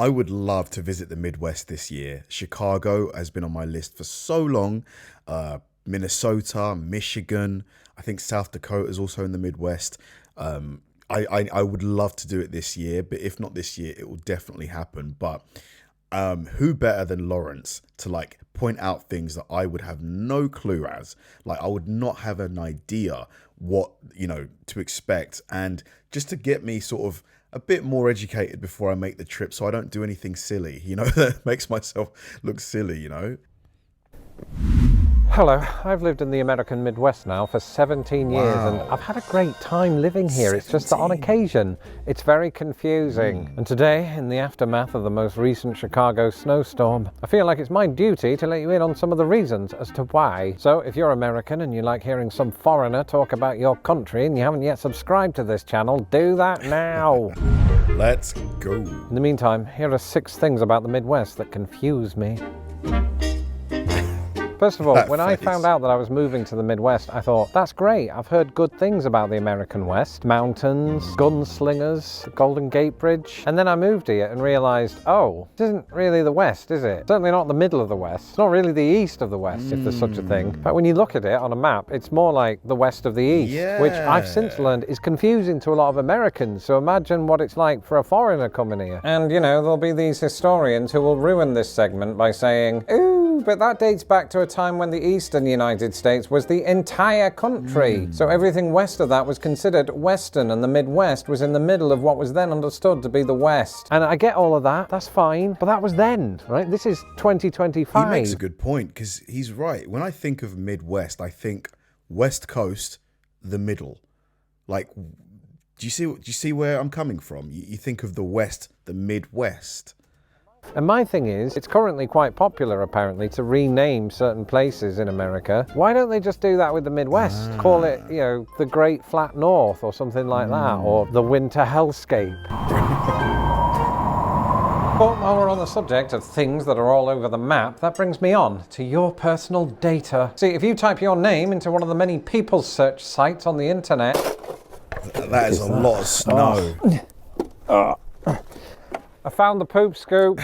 I would love to visit the Midwest this year. Chicago has been on my list for so long. Minnesota, Michigan, I think South Dakota is also in the Midwest. I would love to do it this year, but if not this year, it will definitely happen. But who better than Lawrence to like point out things that I would have no clue as? Like I would not have an idea what, to expect, and just to get me sort of a bit more educated before I make the trip so I don't do anything silly, that makes myself look silly, Hello, I've lived in the American Midwest now for 17 years and I've had a great time living here. 17. It's just that on occasion, it's very confusing. And today, in the aftermath of the most recent Chicago snowstorm, I feel like it's my duty to let you in on some of the reasons as to why. So if you're American and you like hearing some foreigner talk about your country and you haven't yet subscribed to this channel, do that now. Let's go. In the meantime, here are 6 things about the Midwest that confuse me. First of all, when I found out that I was moving to the Midwest, I thought, that's great. I've heard good things about the American West. Mountains, gunslingers, the Golden Gate Bridge. And then I moved here and realized, oh, this isn't really the West, is it? Certainly not the middle of the West. It's not really the east of the West, if there's such a thing. But when you look at it on a map, it's more like the west of the east, which I've since learned is confusing to a lot of Americans. So imagine what it's like for a foreigner coming here. And, there'll be these historians who will ruin this segment by saying, ooh, but that dates back to a time when the eastern United States was the entire country. So everything west of that was considered Western, and the Midwest was in the middle of what was then understood to be the West. And I get all of that, that's fine, but that was then, right? This is 2025. He makes a good point, because he's right. When I think of Midwest, I think West Coast, the middle. Like, do you see where I'm coming from? You think of the West, the Midwest. And my thing is, it's currently quite popular apparently to rename certain places in America. Why don't they just do that with the Midwest? Call it, the Great Flat North or something like that, or the Winter Hellscape. But while we're on the subject of things that are all over the map, that brings me on to your personal data. See, if you type your name into one of the many people search sites on the internet... That is a lot of snow. I found the poop scoop.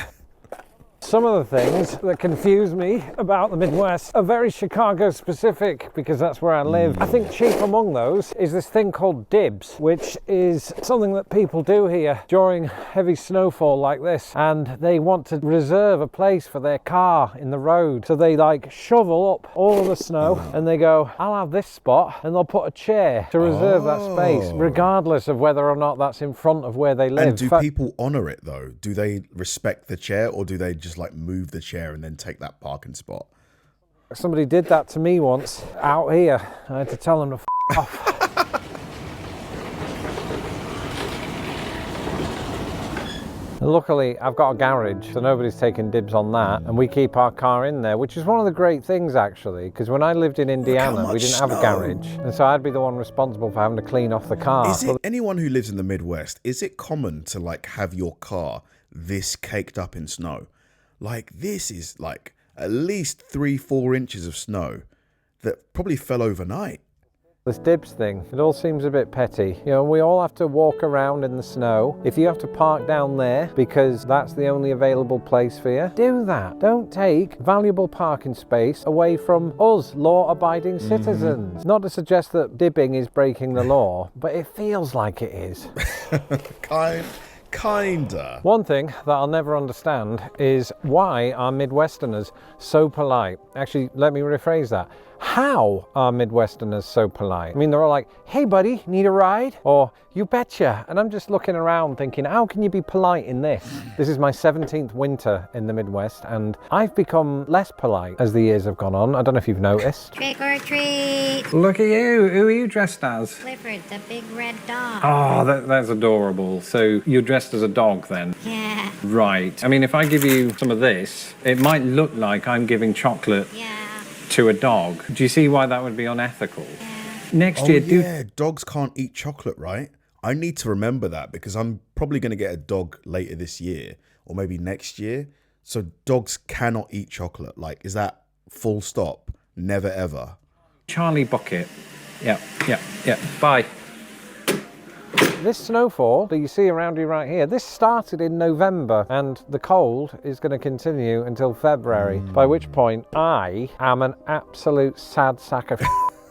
Some of the things that confuse me about the Midwest are very Chicago specific because that's where I live. I think chief among those is this thing called dibs, which is something that people do here during heavy snowfall like this, and they want to reserve a place for their car in the road. So they like shovel up all of the snow and they go, I'll have this spot, and they'll put a chair to reserve that space, regardless of whether or not that's in front of where they live. And do people honour it though? Do they respect the chair, or do they just like move the chair and then take that parking spot? Somebody did that to me once out here. I had to tell them to f off. And luckily, I've got a garage, so nobody's taking dibs on that, and we keep our car in there, which is one of the great things actually, because when I lived in Indiana, we didn't have a garage, and so I'd be the one responsible for having to clean off the car. Is it, anyone who lives in the Midwest, is it common to like have your car this caked up in snow? Like this is like at least 3-4 inches of snow that probably fell overnight. This dibs thing, it all seems a bit petty. We all have to walk around in the snow. If you have to park down there because that's the only available place for you, do that. Don't take valuable parking space away from us law-abiding citizens. Not to suggest that dibbing is breaking the law, but it feels like it is. Kinda. One thing that I'll never understand is why are Midwesterners so polite? Actually, let me rephrase that. How are Midwesterners so polite? I mean, they're all like, hey buddy, need a ride? Or, you betcha. And I'm just looking around thinking, how can you be polite in this? This is my 17th winter in the Midwest, and I've become less polite as the years have gone on. I don't know if you've noticed. Trick or treat. Look at you. Who are you dressed as? Clifford, the big red dog. Oh, that's adorable. So you're dressed as a dog then? Yeah. Right. I mean, if I give you some of this, it might look like I'm giving chocolate to a dog. Do you see why that would be unethical? Next year, dogs can't eat chocolate, right? I need to remember that because I'm probably going to get a dog later this year or maybe next year. So dogs cannot eat chocolate. Like, is that full stop? Never ever. Charlie Bucket. Yeah. Bye. this snowfall that you see around you right here, this started in November, and the cold is going to continue until February, by which point I am an absolute sad sack of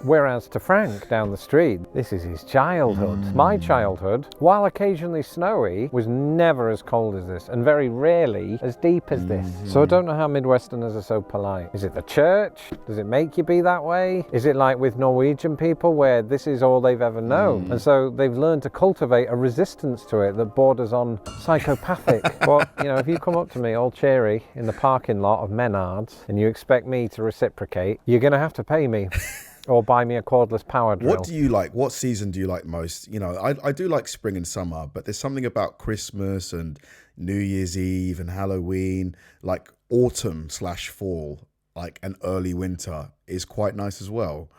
Whereas to Frank down the street, this is his childhood. My childhood, while occasionally snowy, was never as cold as this, and very rarely as deep as this. So I don't know how Midwesterners are so polite. Is it the church? Does it make you be that way? Is it like with Norwegian people where this is all they've ever known? And so they've learned to cultivate a resistance to it that borders on psychopathic. But, you know, if you come up to me all cheery in the parking lot of Menards and you expect me to reciprocate, you're going to have to pay me. Or buy me a cordless power drill. What do you like? What season do you like most? You know, I do like spring and summer, but there's something about Christmas and New Year's Eve and Halloween, like autumn/fall, like an early winter is quite nice as well.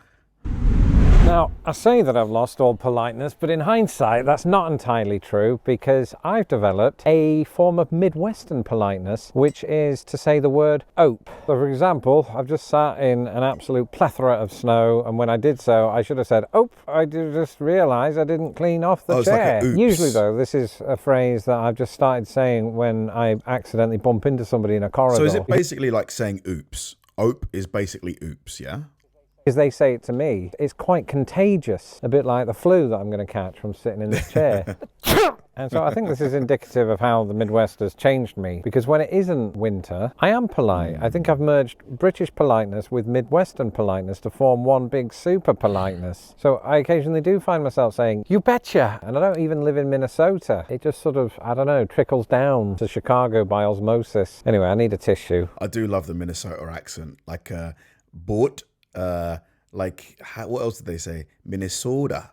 Now, I say that I've lost all politeness, but in hindsight, that's not entirely true because I've developed a form of Midwestern politeness, which is to say the word ope. So, for example, I've just sat in an absolute plethora of snow, and when I did so, I should have said, ope, I did just realise I didn't clean off the chair. Like a oops. Usually, though, this is a phrase that I've just started saying when I accidentally bump into somebody in a corridor. So is it basically like saying oops? Ope is basically oops, yeah? Because they say it to me. It's quite contagious, a bit like the flu that I'm going to catch from sitting in this chair. And so I think this is indicative of how the Midwest has changed me, because when it isn't winter, I am polite. I think I've merged British politeness with Midwestern politeness to form one big super politeness. So I occasionally do find myself saying, you betcha! And I don't even live in Minnesota. It just sort of, I don't know, trickles down to Chicago by osmosis. Anyway, I need a tissue. I do love the Minnesota accent, like boat. What else did they say? Minnesota.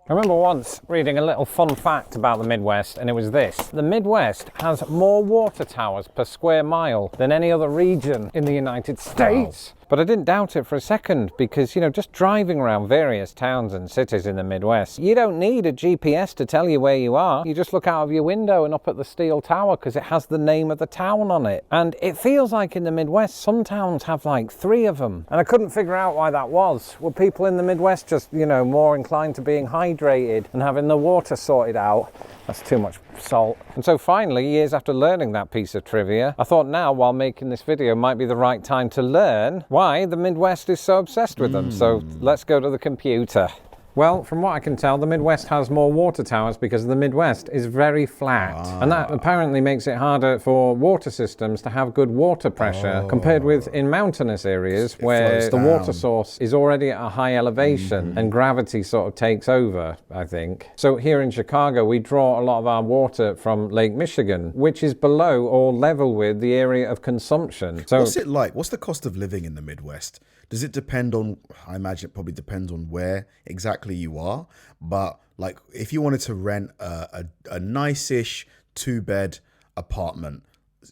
I remember once reading a little fun fact about the Midwest, and it was this. The Midwest has more water towers per square mile than any other region in the United States. Wow. But I didn't doubt it for a second because, you know, just driving around various towns and cities in the Midwest, you don't need a GPS to tell you where you are. You just look out of your window and up at the steel tower because it has the name of the town on it. And it feels like in the Midwest, some towns have like 3 of them. And I couldn't figure out why that was. Were people in the Midwest just, you know, more inclined to being hydrated and having the water sorted out? That's too much salt. And so finally, years after learning that piece of trivia, I thought now, while making this video, might be the right time to learn why the Midwest is so obsessed with them. So let's go to the computer. Well, from what I can tell, the Midwest has more water towers because the Midwest is very flat. And that apparently makes it harder for water systems to have good water pressure compared with in mountainous areas where the water source is already at a high elevation and gravity sort of takes over, I think. So here in Chicago, we draw a lot of our water from Lake Michigan, which is below or level with the area of consumption. So what's it like? What's the cost of living in the Midwest? Does it depend on, I imagine it probably depends on where exactly you are, but like if you wanted to rent a nice-ish 2-bed apartment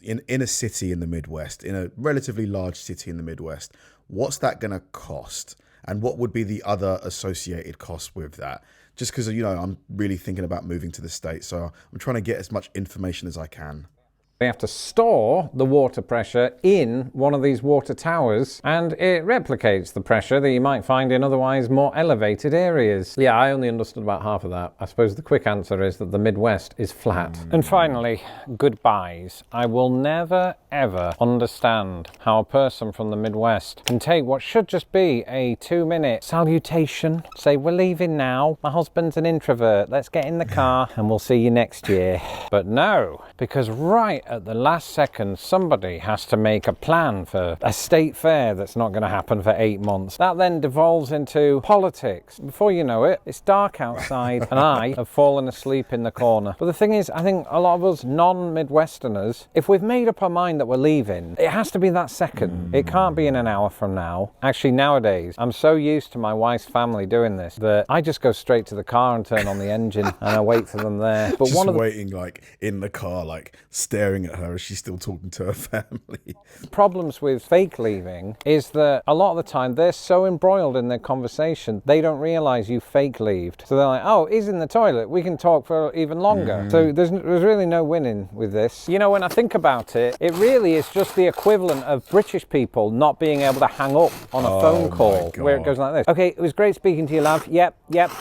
in a city in the Midwest, in a relatively large city in the Midwest, what's that going to cost? And what would be the other associated costs with that? Just because, you know, I'm really thinking about moving to the States, so I'm trying to get as much information as I can. We have to store the water pressure in one of these water towers, and it replicates the pressure that you might find in otherwise more elevated areas. Yeah, I only understood about half of that. I suppose the quick answer is that the Midwest is flat. And finally, goodbyes. I will never, ever understand how a person from the Midwest can take what should just be a 2-minute salutation, say, we're leaving now, my husband's an introvert, let's get in the car, and we'll see you next year. But no, because right at the last second, somebody has to make a plan for a state fair that's not going to happen for 8 months. That then devolves into politics. Before you know it, it's dark outside and I have fallen asleep in the corner. But the thing is, I think a lot of us non-Midwesterners, if we've made up our mind that we're leaving, it has to be that second. It can't be in an hour from now. Actually, nowadays, I'm so used to my wife's family doing this that I just go straight to the car and turn on the engine and I wait for them there. But just waiting like in the car, like staring staring at her as she's still talking to her family. Problems with fake leaving is that a lot of the time they're so embroiled in their conversation, they don't realise you fake leaved. So they're like, oh, he's in the toilet, we can talk for even longer. So there's really no winning with this. You know, when I think about it, it really is just the equivalent of British people not being able to hang up on a phone call where it goes like this. Okay, it was great speaking to you, love. Yep,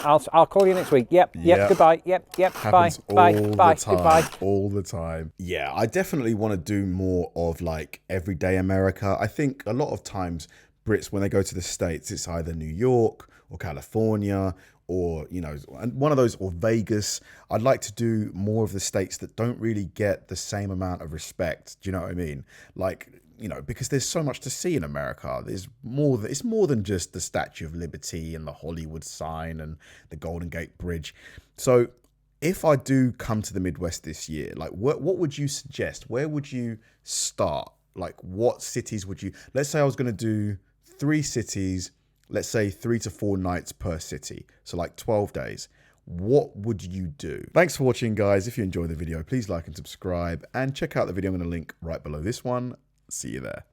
I'll call you next week. Yep, goodbye. Yep, Happens bye, all the time, goodbye. all the time. Yeah, I definitely want to do more of like everyday America. I think a lot of times Brits, when they go to the States, it's either New York or California or, you know, one of those, or Vegas. I'd like to do more of the states that don't really get the same amount of respect. Do you know what I mean? Like, you know, because there's so much to see in America. It's more than just the Statue of Liberty and the Hollywood sign and the Golden Gate Bridge. So if I do come to the Midwest this year, like what would you suggest? Where would you start? Like what cities would you, let's say I was going to do 3 cities, let's say 3 to 4 nights per city. So like 12 days. What would you do? Thanks for watching, guys. If you enjoyed the video, please like and subscribe and check out the video I'm going to link right below this one. See you there.